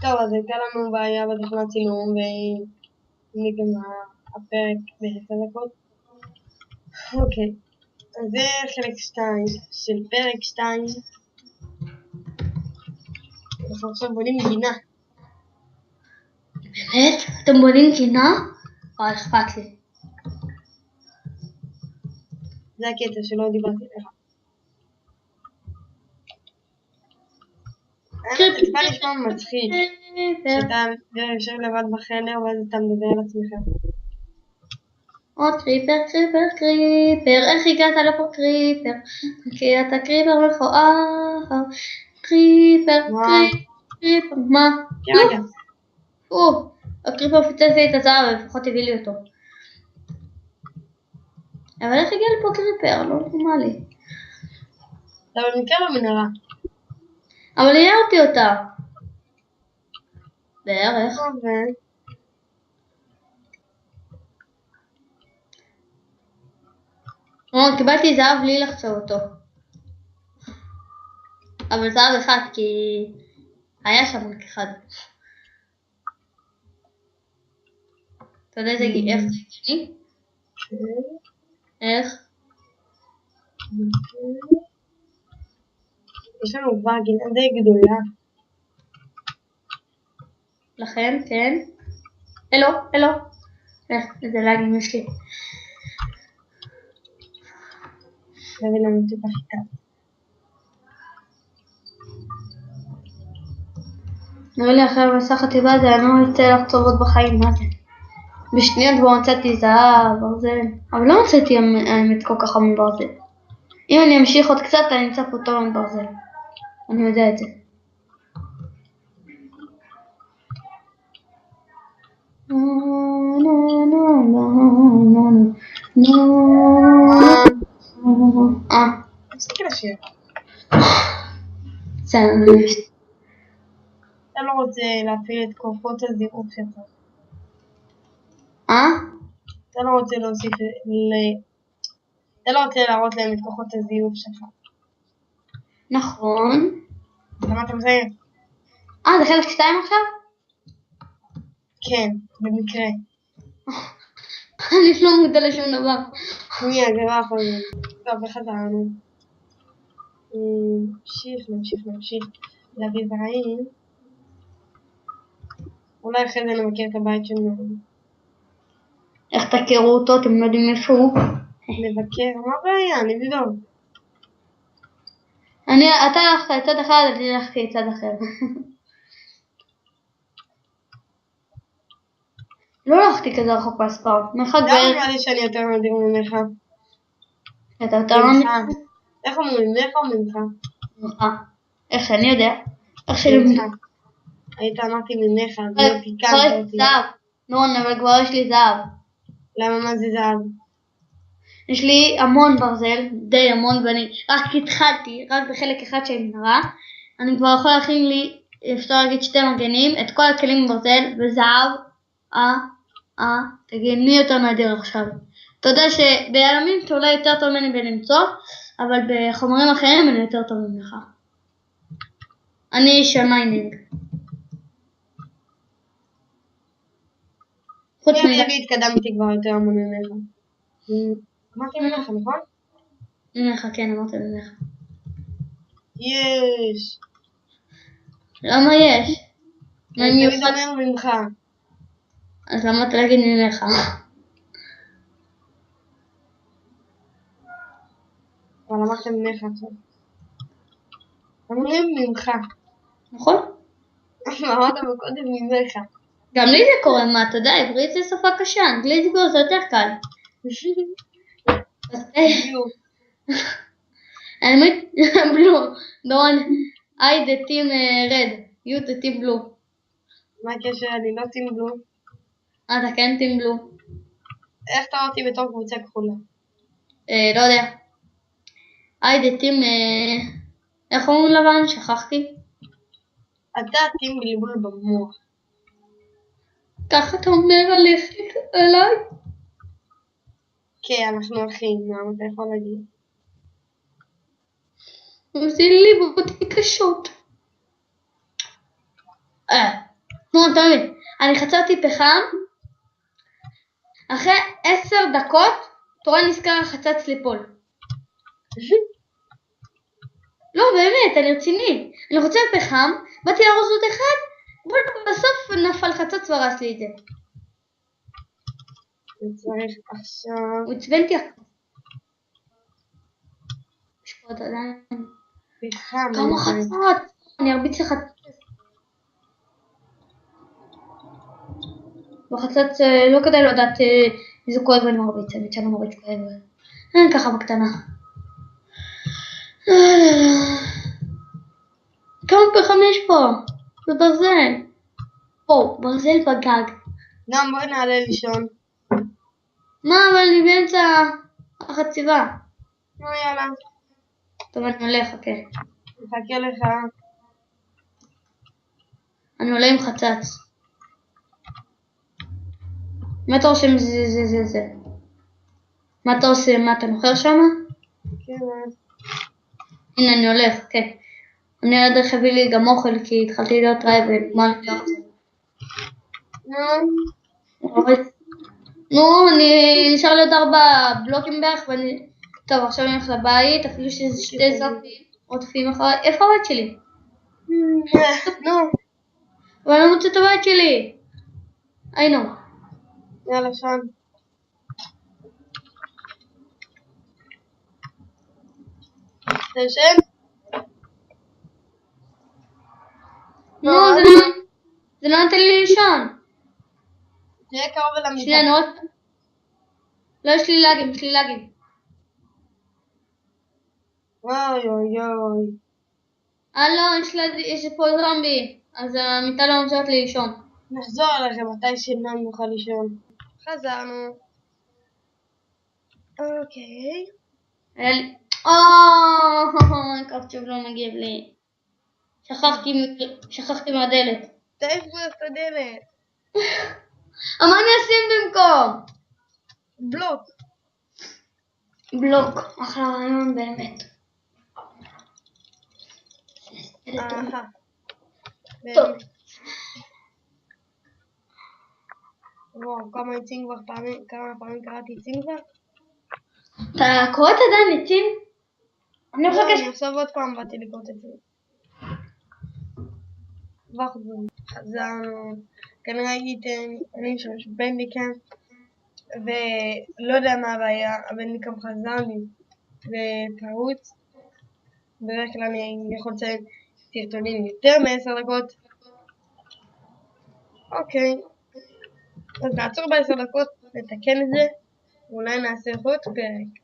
טוב, אז הייתה לנו בעיה בתוכנת צילום, ונגמר הפרק ב10 דקות. אוקיי, אז זה חלק 2 של פרק 2. אנחנו עכשיו בונים גינה. באמת? אתם בונים גינה? אכפת לי. זה הקטע שלא דיברתי לך. האמת, זה בא נשמע מצחיק, שאתה יושב לבד בחדר ואז אתה מדבר על עצמך. קריפר, איך הגעת לפה קריפר? כי אתה קריפר מכוער. קריפר, מה? רגע. הקריפר פיצץ לי את הזהב, לפחות הביא לי אותו. אבל איך הגיע לפה קריפר? לא נורמלי. אתה במקרה במנהרה. אבל הערתי אותה. בערך. קיבלתי זהב בלי לחצוב אותו. אבל זהב אחד, כי היה שם רק אחד. אתה יודע איך זה הגיוני? איך? יש לנו כבר גינה די גדולה. לכן, כן. אלו. איזה לאגים יש לי. נביא לנו טיפה חיטה. נראה לי אחרי המסע חטיבה זה אני לא יוצא לחצובות בחיים, מה זה? בשניות בו מצאתי זהב, ברזל, אבל לא מצאתי האמת כל כך המון ברזל. אם אני אמשיך עוד קצת אני אמצא פה טוב עם ברזל. אני יודע את זה. תפסיקי לשיר. בסדר. אתה לא רוצה להפעיל את כוחות הזירוף שלך. אתה לא רוצה להוסיף אתה לא רוצה להראות להם את כוחות הזיוף שלך. נכון. למה אתה מזיין? זה חלק 2 עכשיו? כן, במקרה. אני לא מודע לשום דבר. זה לא יכול להיות. טוב, איך חזרנו? נמשיך. להביא זרעים. אולי אחרי זה נמכר את הבית שלנו. איך תכירו אותו? אתם לא יודעים איפה הוא? נבקר, מה הבעיה? נבדוק. אתה הלכת לצד אחד, אני הלכתי לצד אחר. לא הלכתי כזה רחוק בספר. מרחק למה נראה לי שאני יותר מדהים ממך? אתה יותר מדהים? איך אומרים? ממך או ממך? ממך. איך שאני יודע? איך שלי ממך? היית אמרתי ממך, אז לא תיקנת אותי. זהב. נורן, אבל כבר יש לי זהב. למה מה זה זהב? יש לי המון ברזל, די המון, ואני רק התחלתי, רק בחלק אחד של מנהרה. אני כבר יכול להכין לי, אפשר להגיד 2 מגנים, את כל הכלים ברזל וזהב. תגיד, מי יותר נדיר עכשיו? אתה יודע שביהלומים אתה אולי יותר טוב ממני בלמצוא, אבל בחומרים אחרים אני יותר טוב ממך. אני איש המיינינג. אני התקדמתי כבר יותר המון ממך. אמרתי ממך, נכון? ממך, כן, אמרת ממך. יש. למה יש? אני תמיד אומר ממך. אז למה אתה להגיד ממך? אבל אמרת ממך עכשיו. אומרים ממך. נכון? אמרת קודם ממך. גם לי זה קורה, מה אתה יודע, עברית זה שפה קשה, אנגלית זה יותר קל. האמת, בלו, דורון, I the team red, you the team blue. מה הקשר? אני לא טים בלו. אתה כן טים בלו. איך אתה אותי בתור קבוצה כחולה? לא יודע. I the team, איך אומרים לבן? שכחתי. אתה טים בלבול במוח. ככה אתה אומר עליי? כן, אנחנו אחים, מה אתה יכול להגיד? זה ליבות קשות. נו, אתה מבין, אני חצרתי פחם, אחרי 10 דקות, תורה נזכר החצץ ליפול. לא, באמת, אני רציני. אני רוצה פחם, באתי לארוז עוד אחד, בסוף נפל חצץ והרס לי את זה. וצריך עכשיו... הוא עצבנתי אחת. יש פה עוד עדיין. פחם. כמה חצץ? אני ארביץ לחצץ. בחצץ לא כדאי לדעת איזה כואב אני מרביץ, אני שאני מרביץ כואב. ככה בקטנה. כמה פחם יש פה? זה ברזל. פה, ברזל בגג. גם בואי נעלה לישון. מה, אבל אני באמצע החציבה. נו יאללה. טוב, אני הולך, אוקיי. מחכה לך. אני עולה עם חצץ. מה אתה עושה עם זה? מה אתה עושה? מה, אתה נוחר שמה? כן. הנה, אני הולך, אוקיי. אני על הדרך הביא לי גם אוכל, כי התחלתי להיות רעבת. מה אני לא רוצה? נו, אני נשאר לי עוד 4 בלוקים בערך, ואני... טוב, עכשיו אני הולך לבית, אפילו שזה 2 זאפים, עוטפים אחריי. איפה הבית שלי? נו. אבל אני לא מוצא את הבית שלי. היינו. יאללה שם. אתה ישן? נו, זה לא נותן לי לישון. תהיה קרוב אל המיטה. שנייה, נו. לא, יש לי לגים, אוי אוי אוי. לא, יש פה זומבי, אז המיטה לא נותנת לי לישון. נחזור אליכם מתי שנם נוכל לישון. חזרנו. אוקיי. היה לי... קפצ'וב לא מגיב לי. שכחתי מהדלת. תעיף כבר את הדלת. מה אני אשים במקום? בלוק. אחלה רעיון באמת. טוב. וואו, כמה פעמים קראתי עצים כבר? אתה קוראת עדיין עצים? אני לא, מחכה אני עכשיו עוד פעם באתי לקרוא עצים. חזרנו, כנראה הייתם, אני משמש בנדיקם, ולא יודע מה הבעיה, הבנדיקם חזר לי ופרוץ. בדרך כלל אני יכול לציין סרטונים יותר מ10 דקות. אוקיי, אז נעצור ב10 דקות, נתקן את זה, ואולי נעשה עוד פרק.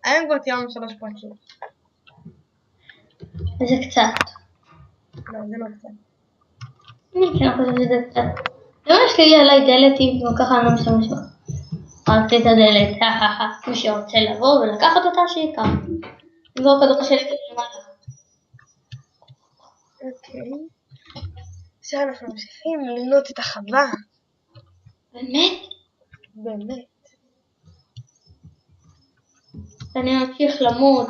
היום כבר תיארנו 3 פרקים. זה קצת. לא, זה לא קצת. אני כן חושבת שזה קצת. למה יש לי עליי דלת אם כמו ככה אני לא משתמש בה? רק את הדלת, מי שרוצה לבוא ולקחת אותה שיקח. נזור כדור שלי למעלה. אוקיי. עכשיו אנחנו ממשיכים לבנות את החווה. באמת? אני ממשיך למות.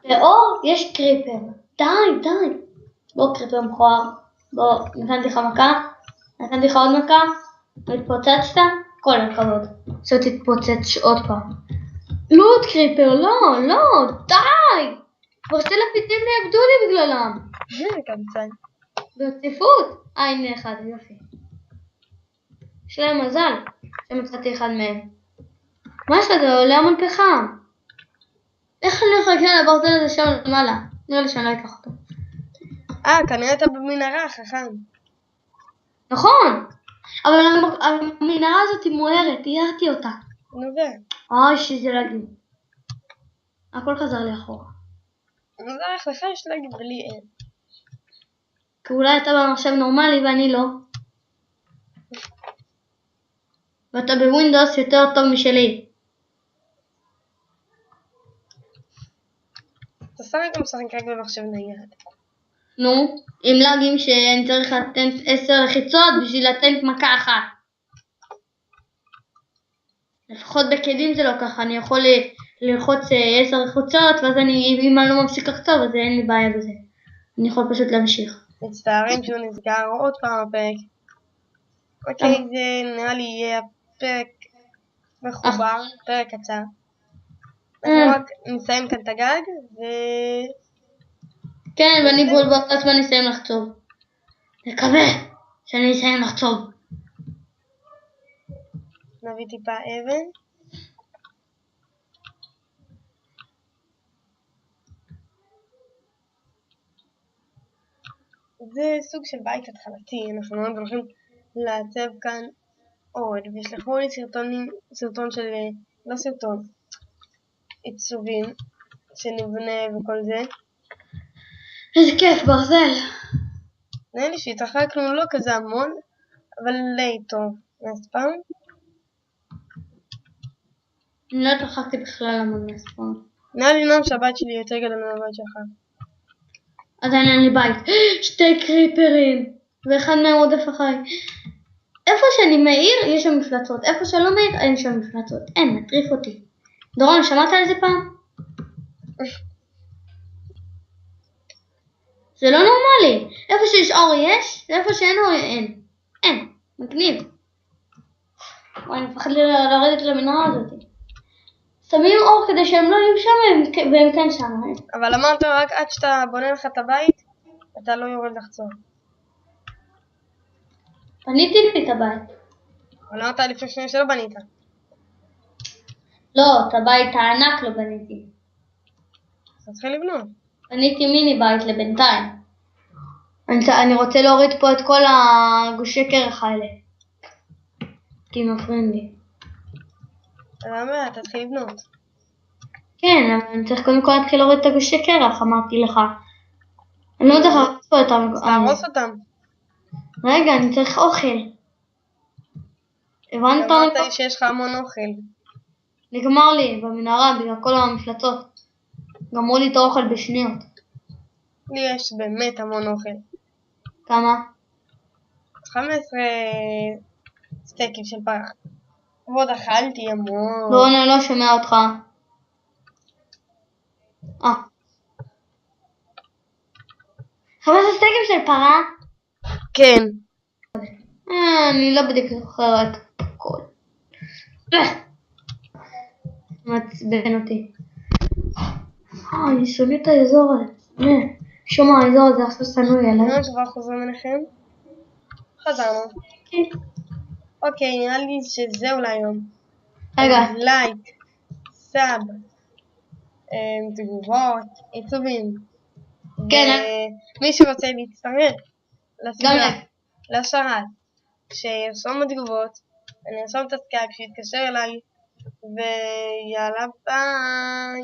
ואור, יש קריפר. די. בוא קריפר מכוער. בוא, נתנתי לך מכה. נתנתי לך עוד מכה. והתפוצצת. כל הכבוד. עכשיו תתפוצץ עוד פעם. לא עוד קריפר, לא, די! כבר 2 לפידים נאבדו לי בגללם. קמצן. ברציפות. הנה אחד, יופי. יש להם מזל שמצאתי אחד מהם. מה יש לך? עולה המון פחם. איך אני הולך להגיע לברזל הזה שם למעלה? נראה לי שאני לא אקח אותו. כנראה אתה במנהרה, חכם. נכון, אבל המנהרה הזאת היא מוארת, תיארתי אותה. נובע. שזה לגיל. הכל חזר לי אחורה. לך יש להגיד בלי אין. כי אולי אתה במחשב נורמלי ואני לא. ואתה בווינדוס יותר טוב משלי. אתה שם גם משחק רק במחשב נייד. נו, עם לגים שאני צריך לתת 10 לחיצות בשביל לתת מכה אחת. לפחות בכלים זה לא ככה, אני יכול ללחוץ 10 לחיצות ואז אם אני לא מפסיק לחצוב אז אין לי בעיה בזה. אני יכול פשוט להמשיך. מצטערים שהוא נסגר עוד פעם הפרק. אוקיי, זה נראה לי יהיה הפרק מחובר, פרק קצר. אנחנו רק נסיים כאן את הגג, כן, ואני בול באותה זמן נסיים לחצוב. מקווה שאני אסיים לחצוב. נביא טיפה אבן. זה סוג של בית התחלתי, אנחנו מאוד הולכים לעצב כאן עוד, וישלחו לי סרטון של, לא סרטון, עיצובים שנבנה וכל זה. איזה כיף, ברזל. נראה לי שהתרחקנו לא כזה המון, אבל די טוב, אז פעם. אני לא התרחקתי בכלל המון מהספון. נראה לי נועם שהבית שלי יותר גדול מהבית שלך. עדיין אין לי בית. 2 קריפרים, ואחד מהם רודף אחריי. איפה שאני מאיר, יש שם מפלצות. איפה שלא מאיר, אין שם מפלצות. אין, מטריף אותי. דורון, שמעת על זה פעם? זה לא נורמלי. איפה שיש אור יש, ואיפה שאין אור אין. אין, מגניב. וואי, אני מפחד לרדת למנהרה הזאת. שמים אור כדי שהם לא יהיו שם, והם כן שם. אבל אמרת רק עד שאתה בונה לך את הבית, אתה לא יורד לחצור. בניתי לי את הבית. אבל אמרת לפני שניה שלא בנית. לא, את הבית הענק לא בניתי. אז תתחיל לבנות. בניתי מיני בית לבינתיים. אני רוצה להוריד פה את כל הגושי קרח האלה. כי מפריעים לי. למה? תתחיל לבנות. כן, אבל אני צריך קודם כל להתחיל להוריד את הגושי קרח, אמרתי לך. אני לא יודע איך פה את אז תהרוס אותם. רגע, אני צריך אוכל. הבנת? אמרת לי שיש לך המון אוכל. נגמר לי במנהרה בגלל כל המפלצות. גמרו לי את האוכל בשניות. לי יש באמת המון אוכל. כמה? 15 סטייקים של פרח. ועוד אכלתי המון. לא, אני לא שומע אותך. 15 סטייקים של פרה? כן. אני לא בדיוק זוכרת הכל. מעצבן אותי. אני שונא את האזור הזה. שומע, האזור הזה עכשיו שנוא עליי. כבר חוזרים אליכם? חזרנו. אוקיי, נראה לי שזהו להיום. רגע. לייק, סאב, תגובות, עיצובים. כן. מי שרוצה להצטרף גם לשרת, שירשום בתגובות, אני ארשום את הסקייפ, שיתקשר אליי, ויאללה ביי.